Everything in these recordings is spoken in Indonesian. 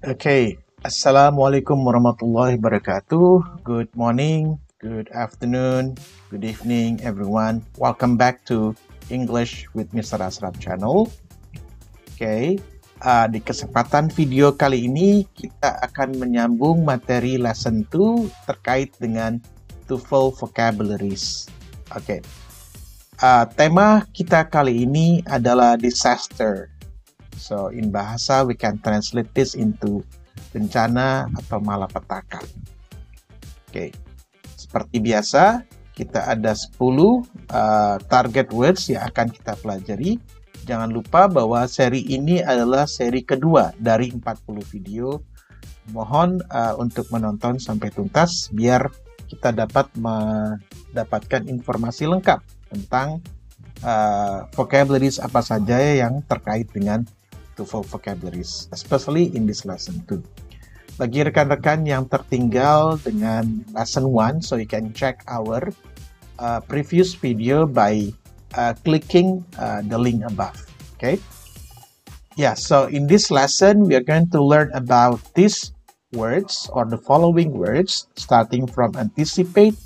Okay, Assalamualaikum warahmatullahi wabarakatuh. Good morning, good afternoon, good evening, everyone. Welcome back to English with Mr. Asraf channel. Okay, di kesempatan video kali ini kita akan menyambung materi lesson 2 terkait dengan TOEFL vocabularies. Okay, tema kita kali ini adalah disaster. So, in bahasa, we can translate this into bencana atau malapetaka. Oke, seperti biasa, kita ada 10 target words yang akan kita pelajari. Jangan lupa bahwa seri ini adalah seri kedua dari 40 video. Mohon untuk menonton sampai tuntas, biar kita dapat mendapatkan informasi lengkap tentang vocabularies apa saja yang terkait dengan TOEFL vocabularies, especially in this lesson 2. Bagi rekan-rekan yang tertinggal dengan lesson 1, so you can check our previous video by clicking the link above. Okay? Yeah, so in this lesson, we are going to learn about these words or the following words, starting from anticipate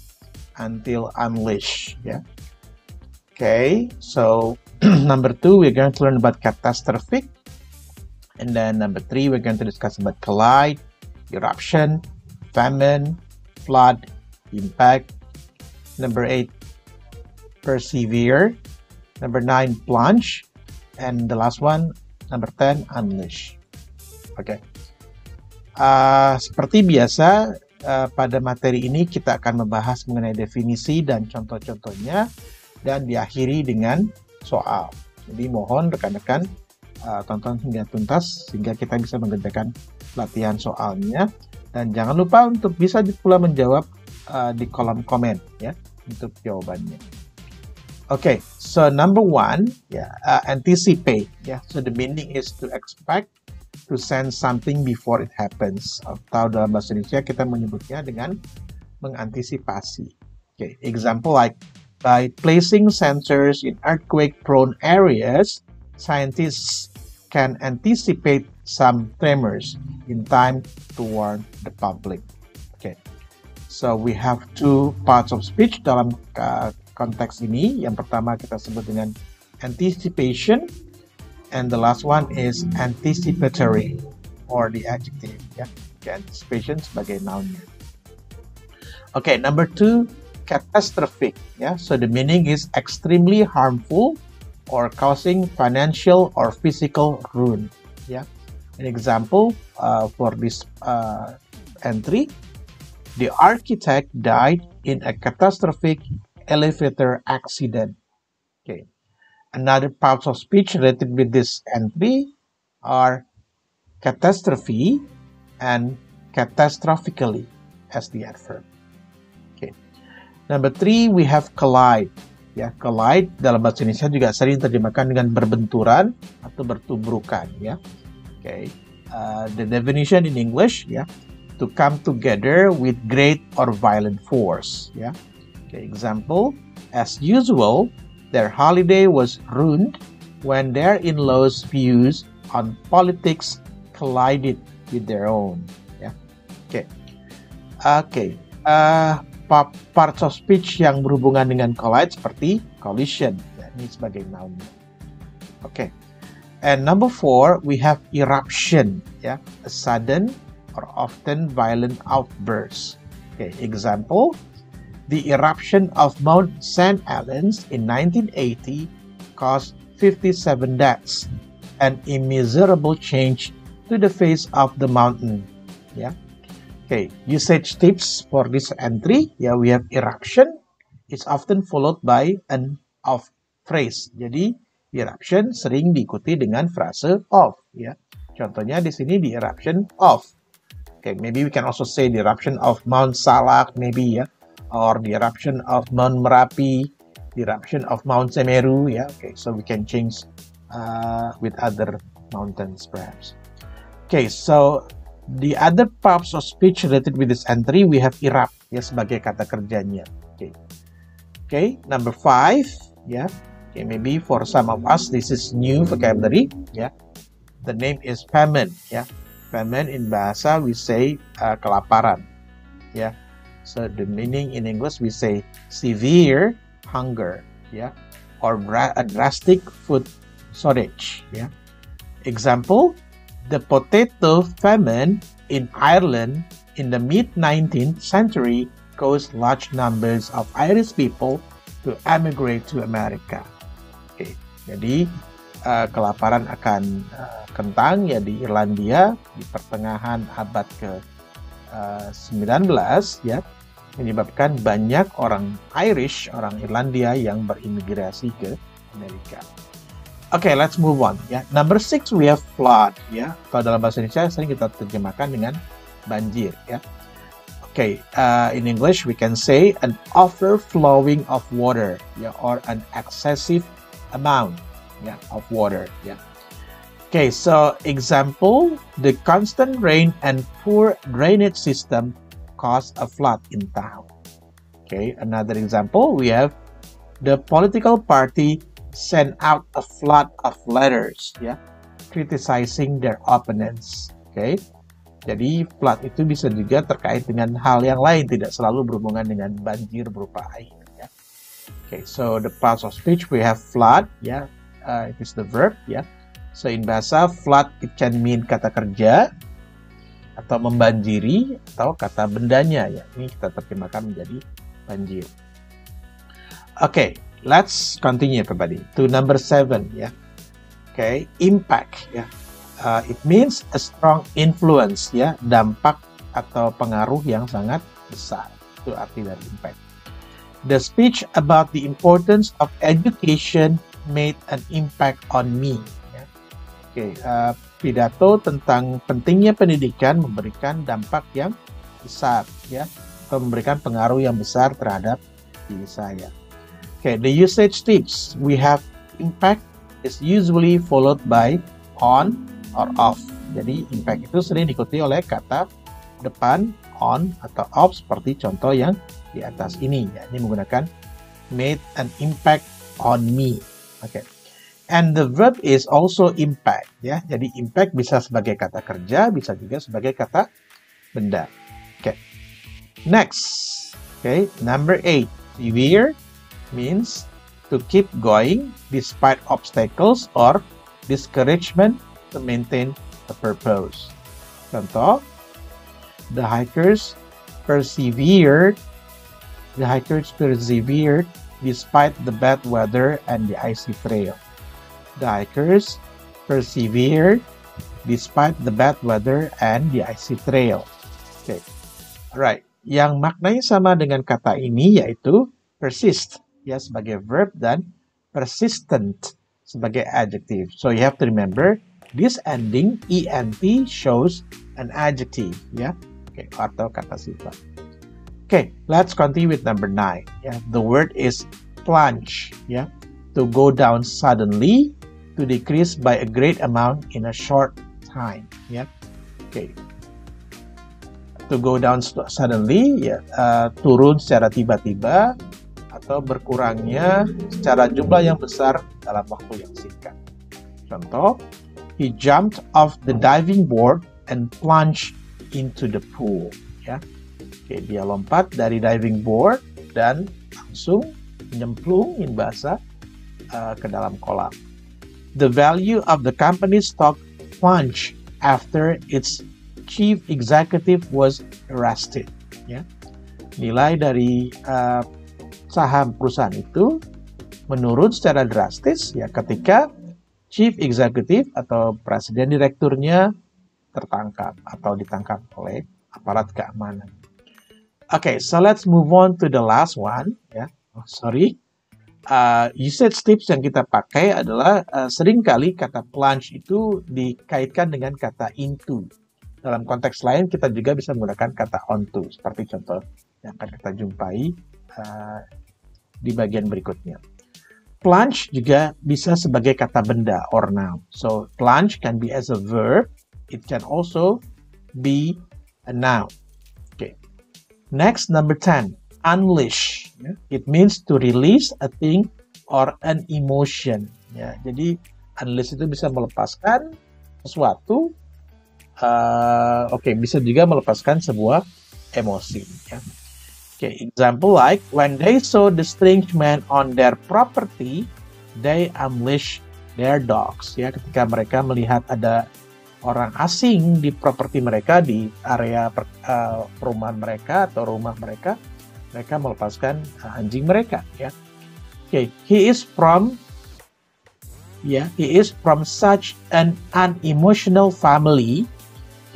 until unleash. Yeah. Okay, so number 2, we're going to learn about catastrophic. And then number 3, we're going to discuss about collide, eruption, famine, flood, impact. Number 8, persevere. Number 9, plunge. And the last one, number 10, unleash. Oke. Seperti biasa, pada materi ini kita akan membahas mengenai definisi dan contoh-contohnya, dan diakhiri dengan soal. Jadi mohon rekan-rekan tonton hingga tuntas sehingga kita bisa mengerjakan latihan soalnya, dan jangan lupa untuk bisa pula menjawab di kolom komen ya untuk jawabannya. Okay, so number 1, anticipate. So the meaning is to expect, to sense something before it happens. Atau dalam bahasa Indonesia kita menyebutnya dengan mengantisipasi. Okay, example like by placing sensors in earthquake-prone areas, scientists can anticipate some tremors in time to warn the public. Okay, so we have 2 parts of speech dalam konteks ini. Yang pertama kita sebut dengan anticipation, and the last one is anticipatory or the adjective. Ya, okay, anticipation sebagai nounnya. Okay, number 2, catastrophic. So the meaning is extremely harmful or causing financial or physical ruin. An example for this entry: the architect died in a catastrophic elevator accident. Okay. Another parts of speech related with this entry are catastrophe and catastrophically as the adverb. Okay. Number 3, we have collide. Collide dalam bahasa Indonesia juga sering diterjemahkan dengan berbenturan atau bertubrukan. Okay. The definition in English, to come together with great or violent force. Okay. Example: as usual, their holiday was ruined when their in-laws' views on politics collided with their own. Okay. Parts of speech yang berhubungan dengan collide seperti collision, ini sebagai noun. Okay. And number 4, we have eruption, a sudden or often violent outburst. Okay. Example: the eruption of Mount St. Helens in 1980 caused 57 deaths, an immeasurable change to the face of the mountain. Okay, usage tips for this entry. We have eruption. It's often followed by an of phrase. Jadi eruption sering diikuti dengan frase of. Contohnya di sini the eruption of. Okay, maybe we can also say the eruption of Mount Salak, maybe or the eruption of Mount Merapi, the eruption of Mount Semeru. Okay, so we can change with other mountains perhaps. Okay, so the other parts of speech related with this entry, we have erupt sebagai kata kerjanya. Okay, number 5, okay, maybe for some of us this is new vocabulary. The name is famine. famine in bahasa we say kelaparan. Ya. So the meaning in English we say severe hunger, ya, or a drastic food shortage, ya. Example, the potato famine in Ireland in the mid-19th century caused large numbers of Irish people to emigrate to America. Oke, jadi kelaparan akan kentang ya di Irlandia di pertengahan abad ke-19 ya, menyebabkan banyak orang Irish, orang Irlandia yang berimigrasi ke Amerika. Oke, let's move on ya. Number 6 we have flood ya. Kalau dalam bahasa Indonesia sering kita terjemahkan dengan banjir ya. Oke, in English we can say an overflowing of water ya, or an excessive amount ya of water ya. Okay, so example, the constant rain and poor drainage system cause a flood in town. Okay, another example, we have the political party sent out a flood of letters, ya, criticizing their opponents. Okay, jadi flood itu bisa juga terkait dengan hal yang lain, tidak selalu berhubungan dengan banjir berupa air. Ya. Okay, so the parts of speech we have flood, ya, it is the verb, ya. So in bahasa flood it can mean kata kerja, atau membanjiri, atau kata bendanya ya. Ini kita terjemahkan menjadi banjir. Okay, let's continue everybody to number 7 ya. Okay, impact ya. It means a strong influence ya, dampak atau pengaruh yang sangat besar. Itu arti dari impact. The speech about the importance of education made an impact on me. Ya. Okay, pidato tentang pentingnya pendidikan memberikan dampak yang besar ya, atau memberikan pengaruh yang besar terhadap diri saya. Okay, the usage tips we have impact is usually followed by on or off. Jadi impact itu sering diikuti oleh kata depan on atau off seperti contoh yang di atas ini ya. Ini menggunakan made an impact on me. Okay. And the verb is also impact ya. Jadi impact bisa sebagai kata kerja, bisa juga sebagai kata benda. Okay. Next. Okay, number 8. Severe means to keep going despite obstacles or discouragement to maintain a purpose. Contoh, the hikers persevered despite the bad weather and the icy trail. The hikers persevered despite the bad weather and the icy trail. Okay, alright. Yang maknanya sama dengan kata ini yaitu persist ya sebagai verb dan persistent sebagai adjective. So you have to remember this ending ent shows an adjective ya. Okay, atau kata sifat. Okay, let's continue with number 9. Yeah, the word is plunge. Yeah, to go down suddenly, to decrease by a great amount in a short time. Yeah, okay. To go down suddenly, ya, turun secara tiba-tiba atau berkurangnya secara jumlah yang besar dalam waktu yang singkat. Contoh, he jumped off the diving board and plunged into the pool. Ya. Oke, dia lompat dari diving board dan langsung nyemplung in bahasa ke dalam kolam. The value of the company's stock plunged after its chief executive was arrested. Ya. Nilai dari saham perusahaan itu menurun secara drastis ya ketika chief executive atau presiden direkturnya tertangkap atau ditangkap oleh aparat keamanan. Okay, so let's move on to the last one. Ya, usage tips yang kita pakai adalah seringkali kata plunge itu dikaitkan dengan kata into. Dalam konteks lain kita juga bisa menggunakan kata onto seperti contoh yang akan kita jumpai di bagian berikutnya. Plunge juga bisa sebagai kata benda or noun. So plunge can be as a verb. It can also be a noun. Okay. Next, number 10. Unleash. It means to release a thing or an emotion. Ya, jadi unleash itu bisa melepaskan sesuatu bisa juga melepaskan sebuah emosi. Ya. Example like when they saw the strange man on their property, they unleashed their dogs. Ya, ketika mereka melihat ada orang asing di properti mereka, di area perumahan mereka atau rumah mereka, mereka melepaskan anjing mereka. Ya, he is from such an unemotional family.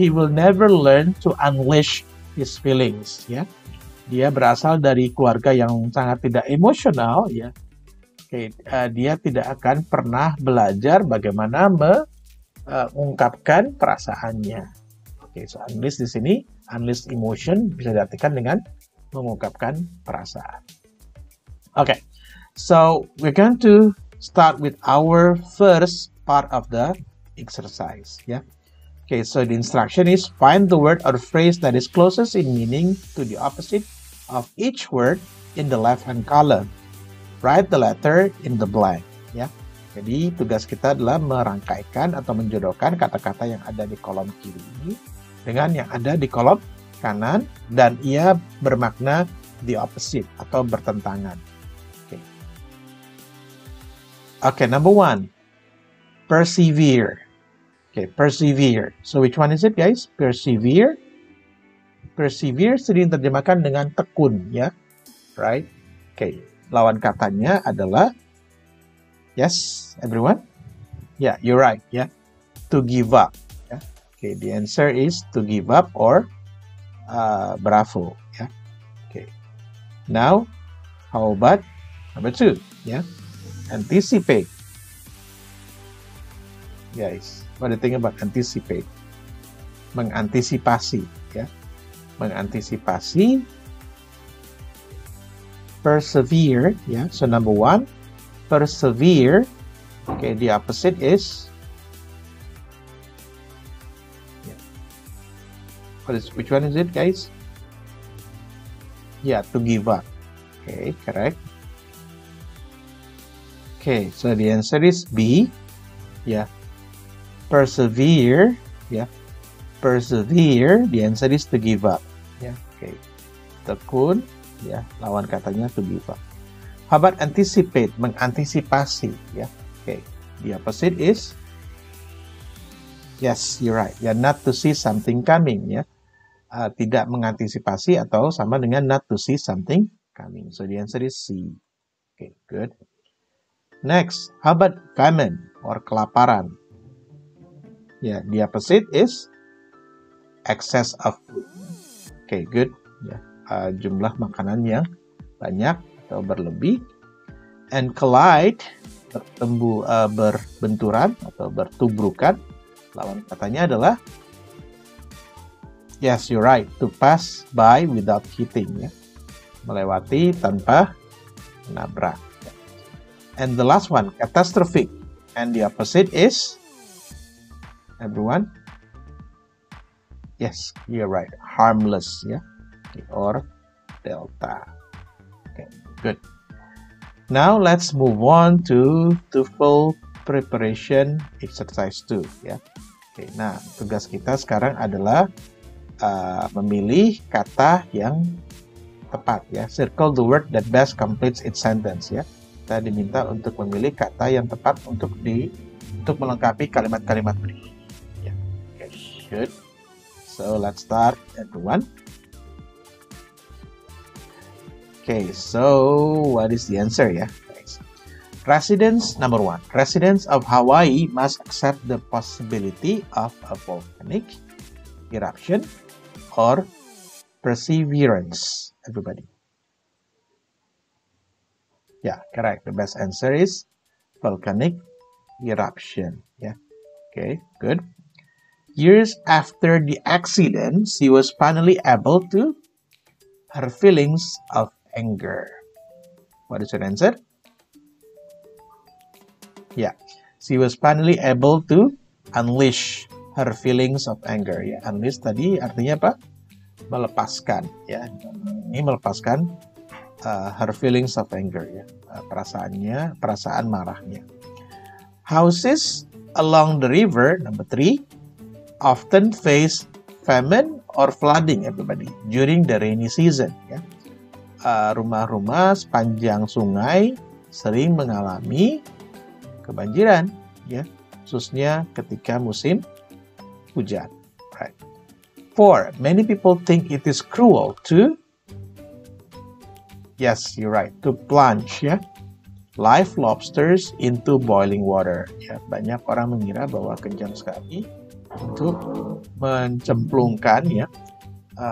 He will never learn to unleash his feelings. Ya. Dia berasal dari keluarga yang sangat tidak emosional, ya. Dia tidak akan pernah belajar bagaimana mengungkapkan perasaannya. So unleash di sini, unleash emotion bisa diartikan dengan mengungkapkan perasaan. So we're going to start with our first part of the exercise, ya. So the instruction is find the word or phrase that is closest in meaning to the opposite of each word in the left-hand column. Write the letter in the blank. Ya, jadi tugas kita adalah merangkaikan atau menjodohkan kata-kata yang ada di kolom kiri ini dengan yang ada di kolom kanan dan ia bermakna the opposite atau bertentangan. Number 1, persevere. Persevere. So which one is it, guys? Persevere. Persevere sering diterjemahkan dengan tekun, ya. Right? Lawan katanya adalah, yes, everyone? Yeah, you're right, ya. To give up. Ya. The answer is to give up or bravo, ya. Now, how about number 2, ya? Anticipate. Guys, what do you think about anticipate? Mengantisipasi, ya. Mengantisipasi. Persevere, ya. So number 1, persevere. The opposite is, which one is it, guys? Yeah, to give up. Correct. So the answer is B. Yeah. Persevere. Yeah. Persevere. The answer is to give up. Yeah. Tekun. Ya, lawan katanya to give up. How about anticipate? Mengantisipasi. Ya. The opposite is, yes, you're right. Ya, not to see something coming. Ya. Tidak mengantisipasi atau sama dengan not to see something coming. So the answer is C. Good. Next, how about famine or kelaparan? Ya, the opposite is excess of food. Good. Ya. Jumlah makanan yang banyak atau berlebih. And collide, berbenturan atau bertubrukan. Lawan katanya adalah, yes, you're right, to pass by without hitting. Ya. Melewati tanpa menabrak. And the last one, catastrophic. And the opposite is, everyone? Yes, you're right, harmless. Ya. Or delta. Good. Now let's move on to TOEFL preparation exercise 2, ya. Nah, tugas kita sekarang adalah memilih kata yang tepat, ya. Circle the word that best completes its sentence, ya. Kita diminta untuk memilih kata yang tepat untuk melengkapi kalimat-kalimat berikut. Ya. Good. So let's start, everyone. So what is the answer, ya? Residents, number 1. Residents of Hawaii must accept the possibility of a volcanic eruption or perseverance. Everybody. Yeah, correct. The best answer is volcanic eruption. Yeah. Good. Years after the accident, she was finally able to her feelings of anger. What is your answer? Yeah, she was finally able to unleash her feelings of anger. Ya, unleash tadi artinya apa? Melepaskan. Ya, ini melepaskan her feelings of anger. Ya, perasaan marahnya. Houses along the river, number 3, often face famine or flooding, everybody, during the rainy season. Ya. Rumah-rumah sepanjang sungai sering mengalami kebanjiran, ya, khususnya ketika musim hujan. Right. 4. Many people think it is cruel to, yes, you're right, to plunge, ya, live lobsters into boiling water. Ya, banyak orang mengira bahwa kejam sekali untuk mencemplungkan, ya,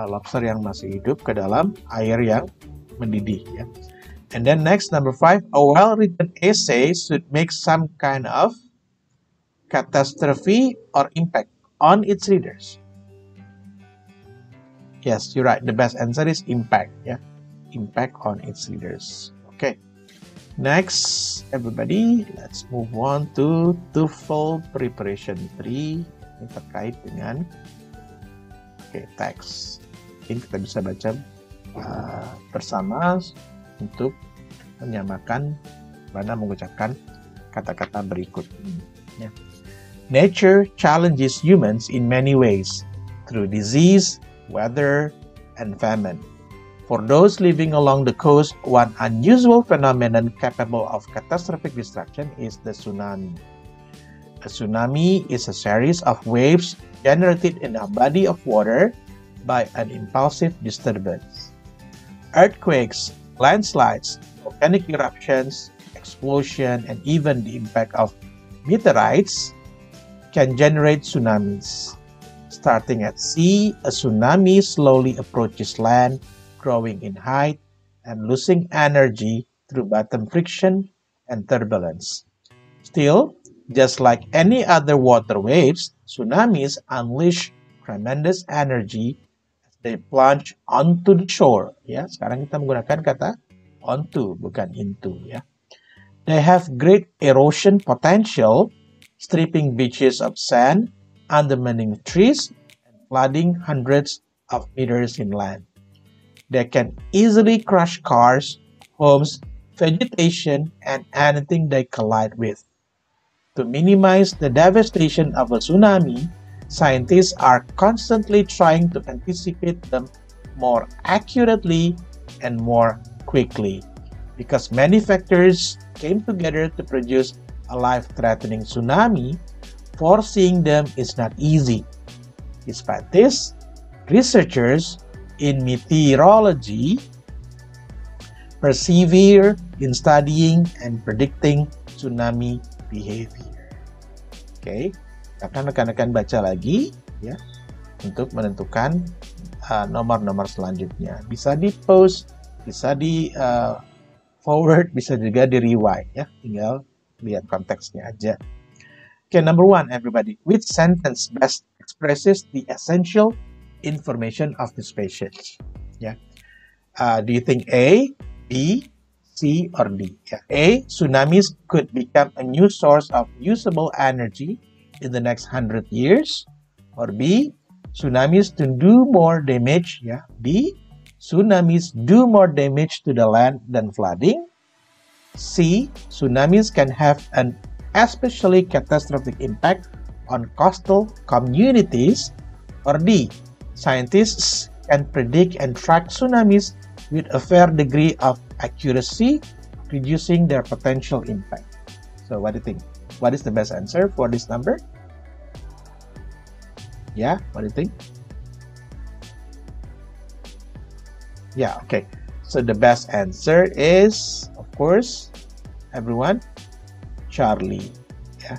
lobster yang masih hidup ke dalam air yang mendidih. Ya. And then next, number 5, a well-written essay should make some kind of catastrophe or impact on its readers. Yes, you're right. The best answer is impact. Yeah, impact on its readers. Okay. Next, everybody, let's move on to TOEFL Preparation 3. Ini terkait dengan teks. Mungkin kita bisa baca bersama untuk menyamakan mana mengucapkan kata-kata berikut. Ya. Nature challenges humans in many ways through disease, weather, and famine. For those living along the coast, one unusual phenomenon capable of catastrophic destruction is the tsunami. A tsunami is a series of waves generated in a body of water by an impulsive disturbance. Earthquakes, landslides, volcanic eruptions, explosion, and even the impact of meteorites can generate tsunamis. Starting at sea, a tsunami slowly approaches land, growing in height and losing energy through bottom friction and turbulence. Still, just like any other water waves, tsunamis unleash tremendous energy as they plunge onto the shore. Ya, sekarang kita menggunakan kata onto, bukan into. Ya, they have great erosion potential, stripping beaches of sand, undermining trees, and flooding hundreds of meters inland. They can easily crush cars, homes, vegetation, and anything they collide with. To minimize the devastation of a tsunami, scientists are constantly trying to anticipate them more accurately and more quickly, because many factors came together to produce a life-threatening tsunami. Foreseeing them is not easy. Despite this, researchers in meteorology persevere in studying and predicting tsunami behavior. Oke, akan rekan-rekan baca lagi ya untuk menentukan nomor-nomor selanjutnya. Bisa di post, bisa di forward, bisa juga di rewind ya. Tinggal lihat konteksnya aja. Okay, number 1, everybody. Which sentence best expresses the essential information of this passage? Yeah. Do you think A, B, C, or D? Yeah. A, tsunamis could become a new source of usable energy in the next 100 years. Or B, tsunamis to do more damage. Yeah. B, tsunamis do more damage to the land than flooding. C, tsunamis can have an especially catastrophic impact on coastal communities. Or D, scientists can predict and track tsunamis with a fair degree of accuracy, reducing their potential impact. So what do you think? What is the best answer for this number? Yeah, what do you think? Yeah, okay. So the best answer is, of course, everyone, Charlie. Yeah.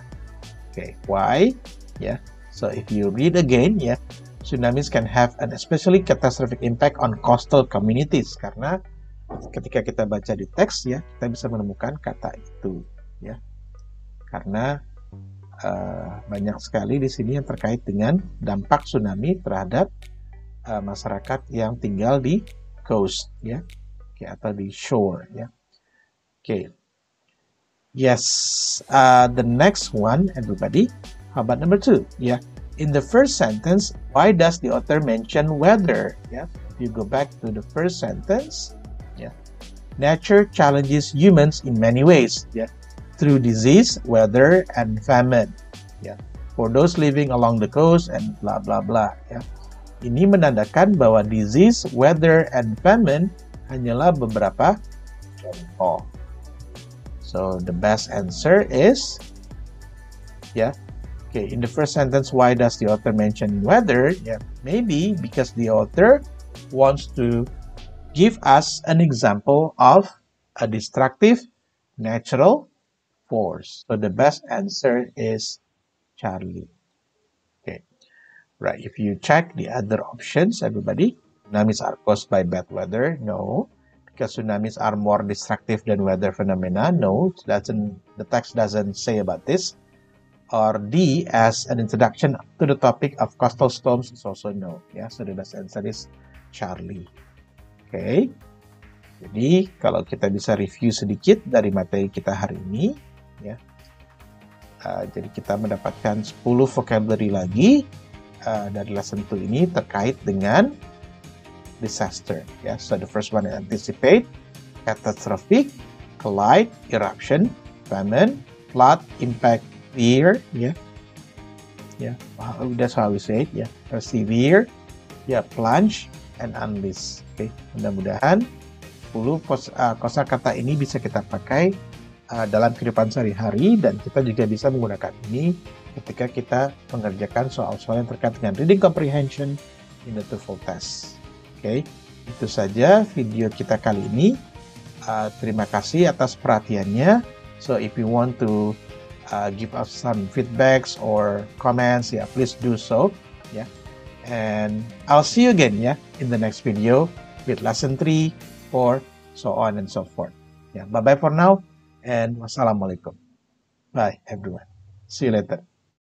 Okay, why? Yeah. So if you read again, yeah, tsunamis can have an especially catastrophic impact on coastal communities. Karena ketika kita baca di teks ya, kita bisa menemukan kata itu ya. Karena banyak sekali di sini yang terkait dengan dampak tsunami terhadap masyarakat yang tinggal di coast ya, atau di shore ya. Okay. Yes, the next one, everybody. How about number 2? Yeah. In the first sentence, why does the author mention weather? Yeah. If you go back to the first sentence, yeah. Nature challenges humans in many ways. Yeah. Through disease, weather, and famine. Yeah. for those living along the coast, and blah blah blah. Ya. Ini menandakan bahwa disease, weather, and famine hanyalah beberapa contoh. So the best answer is, okay, in the first sentence, why does the author mention weather? Maybe because the author wants to give us an example of a destructive natural force. So the best answer is Charlie. Okay, right. If you check the other options, everybody, tsunamis are caused by bad weather. No, because tsunamis are more destructive than weather phenomena. No, the text doesn't say about this. Or D, as an introduction to the topic of coastal storms, is also no. So the best answer is Charlie. Okay. Jadi kalau kita bisa review sedikit dari materi kita hari ini, jadi kita mendapatkan 10 vocabulary lagi dari lesson 2 ini terkait dengan disaster. So the first one is anticipate, catastrophic, collide, eruption, famine, flood, impact, fear. That's how we say it. Persevere, plunge, and unleash. Okay, mudah-mudahan 10 kosakata ini bisa kita pakai dalam kehidupan sehari-hari, dan kita juga bisa menggunakan ini ketika kita mengerjakan soal-soal yang terkait dengan reading comprehension in the TOEFL test. Oke, itu saja video kita kali ini. Terima kasih atas perhatiannya. So if you want to give us some feedbacks or comments, please do so. And I'll see you again in the next video with lesson 3, 4, so on and so forth. Bye bye for now, and wassalamualaikum. Bye everyone. See you later.